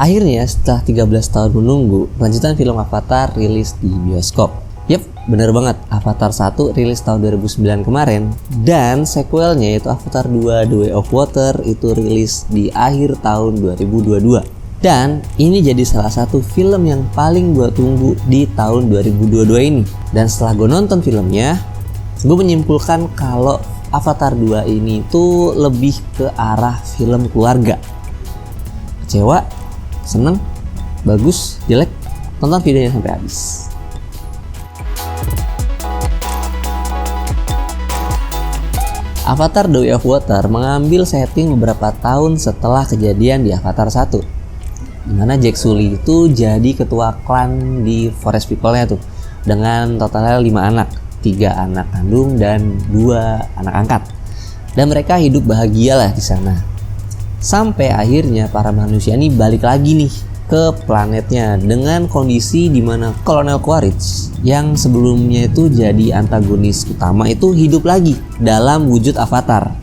Akhirnya setelah 13 tahun menunggu, lanjutan film Avatar rilis di bioskop. Yap, bener banget, Avatar 1 rilis tahun 2009 kemarin. Dan sequelnya yaitu Avatar 2 The Way of Water itu rilis di akhir tahun 2022. Dan ini jadi salah satu film yang paling gue tunggu di tahun 2022 ini. Dan setelah gue nonton filmnya, gue menyimpulkan kalau Avatar 2 ini tuh lebih ke arah film keluarga. Kecewa, seneng, bagus, jelek, tonton videonya sampai habis. Avatar The Way of Water mengambil setting beberapa tahun setelah kejadian di Avatar 1. Dimana Jack Sully itu jadi ketua klan di Forest People-nya tuh. Dengan totalnya 5 anak, 3 anak kandung dan 2 anak angkat. Dan mereka hidup bahagia lah di sana. Sampai akhirnya para manusia ini balik lagi nih ke planetnya dengan kondisi dimana Kolonel Quaritch yang sebelumnya itu jadi antagonis utama itu hidup lagi dalam wujud avatar.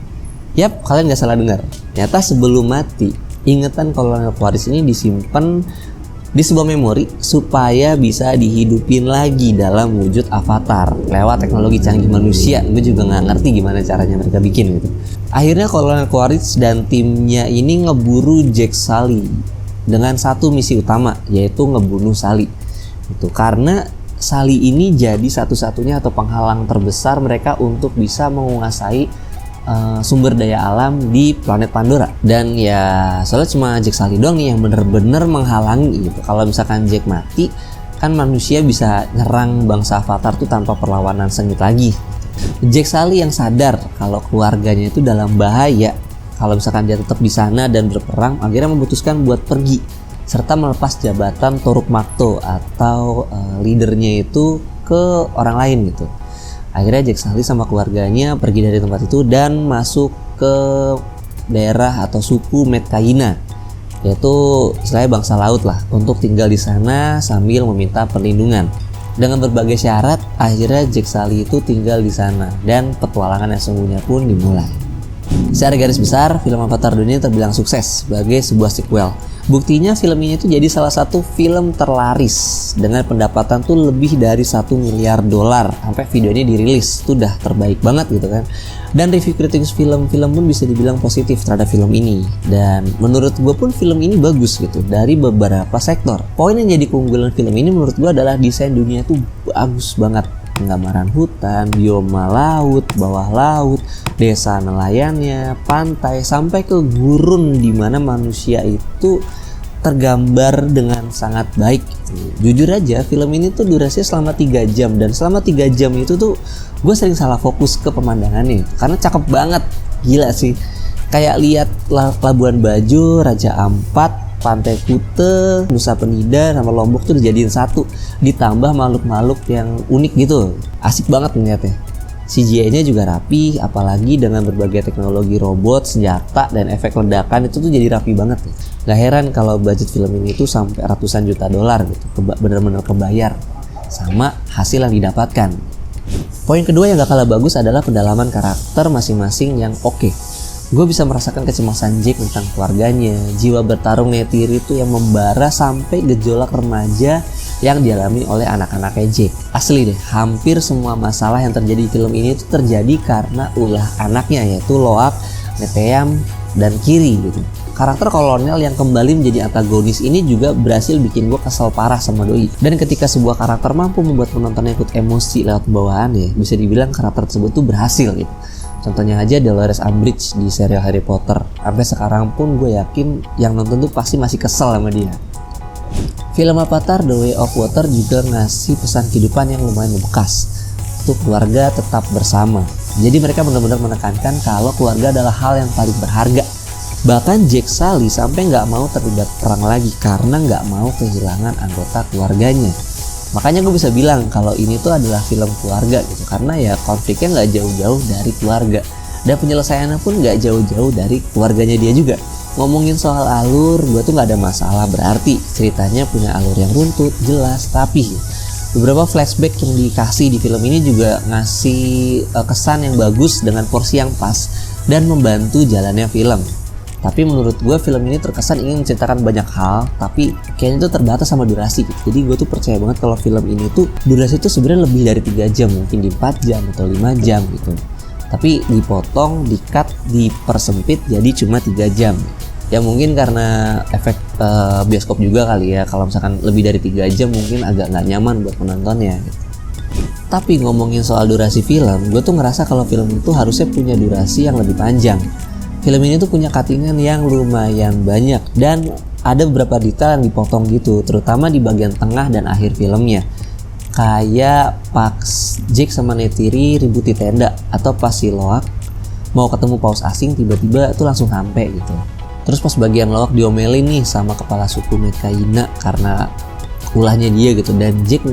Yap, kalian gak salah dengar. Ternyata sebelum mati, ingatan Kolonel Quaritch ini disimpan di sebuah memori supaya bisa dihidupin lagi dalam wujud avatar lewat teknologi canggih manusia. Gue juga nggak ngerti gimana caranya mereka bikin gitu. Akhirnya Kolonel Quaritch dan timnya ini ngeburu Jack Sully dengan satu misi utama, yaitu ngebunuh Sully. Itu karena Sully ini jadi satu-satunya atau penghalang terbesar mereka untuk bisa menguasai sumber daya alam di planet Pandora. Dan ya soalnya cuma Jack Sully doang nih yang bener-bener menghalangi gitu. Kalau misalkan Jack mati, kan manusia bisa nyerang bangsa Avatar tuh tanpa perlawanan sengit lagi. Jack Sully yang sadar kalau keluarganya itu dalam bahaya, kalau misalkan dia tetap di sana dan berperang, akhirnya memutuskan buat pergi serta melepas jabatan Toruk Makto atau leadernya itu ke orang lain gitu. Akhirnya Jack Sully sama keluarganya pergi dari tempat itu dan masuk ke daerah atau suku Metkayina, yaitu istilahnya bangsa laut lah, untuk tinggal di sana sambil meminta perlindungan. Dengan berbagai syarat, akhirnya Jack Sully itu tinggal di sana dan petualangan yang sesungguhnya pun dimulai. Secara garis besar, film Avatar 2 ini terbilang sukses sebagai sebuah sequel. Buktinya film ini tuh jadi salah satu film terlaris dengan pendapatan tuh lebih dari $1 miliar. Sampai video ini dirilis tuh udah terbaik banget gitu kan. Dan review kritikus film-film pun bisa dibilang positif terhadap film ini. Dan menurut gue pun film ini bagus gitu dari beberapa sektor. Poin yang jadi keunggulan film ini menurut gue adalah desain dunia tuh bagus banget. Penggambaran hutan, bioma laut, bawah laut, desa nelayannya, pantai, sampai ke gurun di mana manusia itu tergambar dengan sangat baik. Jujur aja film ini tuh durasinya selama 3 jam. Dan selama 3 jam itu tuh gue sering salah fokus ke pemandangannya karena cakep banget, gila sih. Kayak lihat Labuan Bajo, Raja Ampat, Pantai Kute, Nusa Penida sama Lombok tuh dijadiin satu, ditambah makhluk-makhluk yang unik gitu. Asik banget ngeliatnya. CGI-nya juga rapi, apalagi dengan berbagai teknologi robot, senjata, dan efek ledakan itu tuh jadi rapi banget. Gak heran kalau budget film ini tuh sampai ratusan juta dolar gitu, bener-bener kebayar sama hasil yang didapatkan. Poin kedua yang gak kalah bagus adalah pendalaman karakter masing-masing yang oke. Gue bisa merasakan kecemasan Jack tentang keluarganya, jiwa bertarung Neytiri itu yang membara sampai gejolak remaja yang dialami oleh anak-anaknya Jack. Asli deh, hampir semua masalah yang terjadi di film ini itu terjadi karena ulah anaknya, yaitu Loak, Neteyam, dan Kiri gitu. Karakter kolonel yang kembali menjadi antagonis ini juga berhasil bikin gue kesel parah sama Doi. Dan ketika sebuah karakter mampu membuat penontonnya ikut emosi lewat bawaan ya, bisa dibilang karakter tersebut tuh berhasil gitu. Contohnya aja Dolores Umbridge di serial Harry Potter. Sampai sekarang pun gue yakin yang nonton tuh pasti masih kesel sama dia. Film Avatar The Way of Water juga ngasih pesan kehidupan yang lumayan membekas. Untuk keluarga tetap bersama. Jadi mereka benar-benar menekankan kalau keluarga adalah hal yang paling berharga. Bahkan Jack Sully sampai nggak mau terlibat perang lagi karena nggak mau kehilangan anggota keluarganya. Makanya gue bisa bilang kalau ini tuh adalah film keluarga gitu, karena ya konfliknya nggak jauh-jauh dari keluarga dan penyelesaiannya pun nggak jauh-jauh dari keluarganya dia juga. Ngomongin soal alur, gue tuh nggak ada masalah, berarti ceritanya punya alur yang runtut, jelas, tapi beberapa flashback yang dikasih di film ini juga ngasih kesan yang bagus dengan porsi yang pas dan membantu jalannya film. Tapi menurut gue film ini terkesan ingin menceritakan banyak hal, tapi kayaknya itu terbatas sama durasi gitu. Jadi gue tuh percaya banget kalau film ini tuh durasi itu sebenarnya lebih dari 3 jam, mungkin di 4 jam atau 5 jam gitu. Tapi dipotong, di-cut, dipersempit jadi cuma 3 jam. Ya mungkin karena efek bioskop juga kali ya, kalau misalkan lebih dari 3 jam mungkin agak nggak nyaman buat penontonnya gitu. Tapi ngomongin soal durasi film, gue tuh ngerasa kalau film itu harusnya punya durasi yang lebih panjang. Film ini tuh punya cuttingan yang lumayan banyak dan ada beberapa detail yang dipotong gitu, terutama di bagian tengah dan akhir filmnya. Kayak pas Jake sama Neytiri ribut di tenda, atau pas si Loak mau ketemu paus asing tiba-tiba tuh langsung sampai gitu. Terus pas bagian Loak diomelin nih sama kepala suku Metkayina karena ulahnya dia gitu, dan Jake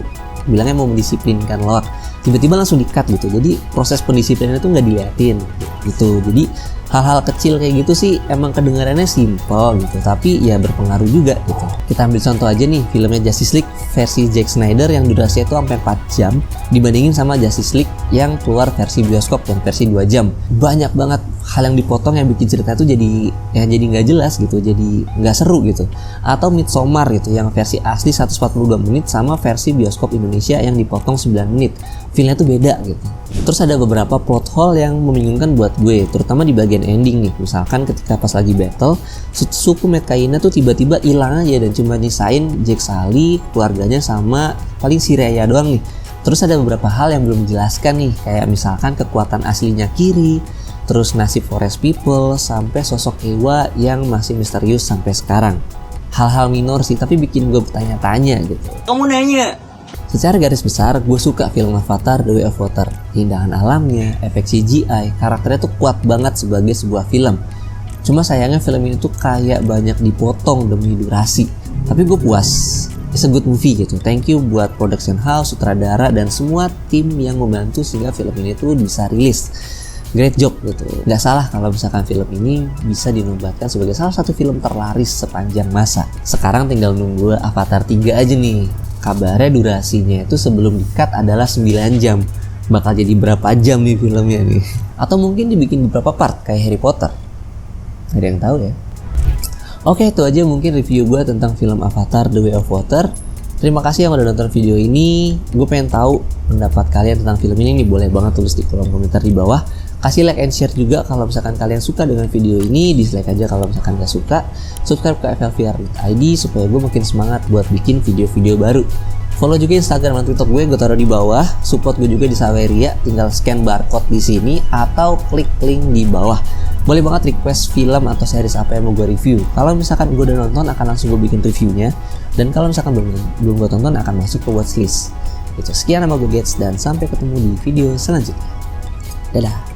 bilangnya mau mendisiplinkan Loak, tiba-tiba langsung di-cut gitu. Jadi proses pendisiplinannya tuh nggak diliatin gitu. Jadi hal-hal kecil kayak gitu sih emang kedengarannya simple gitu, tapi ya berpengaruh juga gitu. Kita ambil contoh aja nih, filmnya Justice League versi Zack Snyder yang durasinya itu sampai 4 jam dibandingin sama Justice League yang keluar versi bioskop yang versi 2 jam. Banyak banget hal yang dipotong yang bikin cerita itu jadi nggak jelas gitu, jadi nggak seru gitu. Atau Midsommar gitu yang versi asli 142 menit sama versi bioskop Indonesia yang dipotong 9 menit. Filmnya tuh beda gitu. Terus ada beberapa plot hole yang membingungkan buat gue, terutama di bagian ending nih. Misalkan ketika pas lagi battle, suku Metkayina tuh tiba-tiba hilang aja dan cuma nyisain Jake Sully, keluarganya, sama paling si Raya doang nih. Terus ada beberapa hal yang belum dijelaskan nih, kayak misalkan kekuatan aslinya Kiri, terus nasib Forest People, sampai sosok Ewa yang masih misterius sampai sekarang. Hal-hal minor sih, tapi bikin gue bertanya-tanya gitu. Kamu nanya? Secara garis besar, gue suka film Avatar The Way of Water. Keindahan alamnya, efek CGI, karakternya tuh kuat banget sebagai sebuah film. Cuma sayangnya film ini tuh kayak banyak dipotong demi durasi. Tapi gue puas. It's a good movie gitu. Thank you buat production house, sutradara, dan semua tim yang membantu sehingga film ini tuh bisa rilis. Great job gitu. Gak salah kalau misalkan film ini bisa dinobatkan sebagai salah satu film terlaris sepanjang masa. Sekarang tinggal nunggu Avatar 3 aja nih. Kabarnya durasinya itu sebelum di-cut adalah 9 jam. Bakal jadi berapa jam nih filmnya nih? Atau mungkin dibikin beberapa part kayak Harry Potter. Gak ada yang tahu ya. Oke, itu aja mungkin review gue tentang film Avatar The Way of Water. Terima kasih yang udah nonton video ini. Gue pengen tahu pendapat kalian tentang film ini nih. Boleh banget tulis di kolom komentar di bawah. Kasih like and share juga kalau misalkan kalian suka dengan video ini. Dislike aja kalau misalkan gak suka. Subscribe ke FLVR.id supaya gue makin semangat buat bikin video-video baru. Follow juga Instagram dan TikTok gue taruh di bawah. Support gue juga di Saweria, tinggal scan barcode di sini atau klik link di bawah. Boleh banget request film atau series apa yang mau gue review. Kalau misalkan gue udah nonton akan langsung gue bikin reviewnya. Dan kalau misalkan belum gue tonton akan masuk ke watchlist. Itu sekian nama gue Gates dan sampai ketemu di video selanjutnya. Dadah.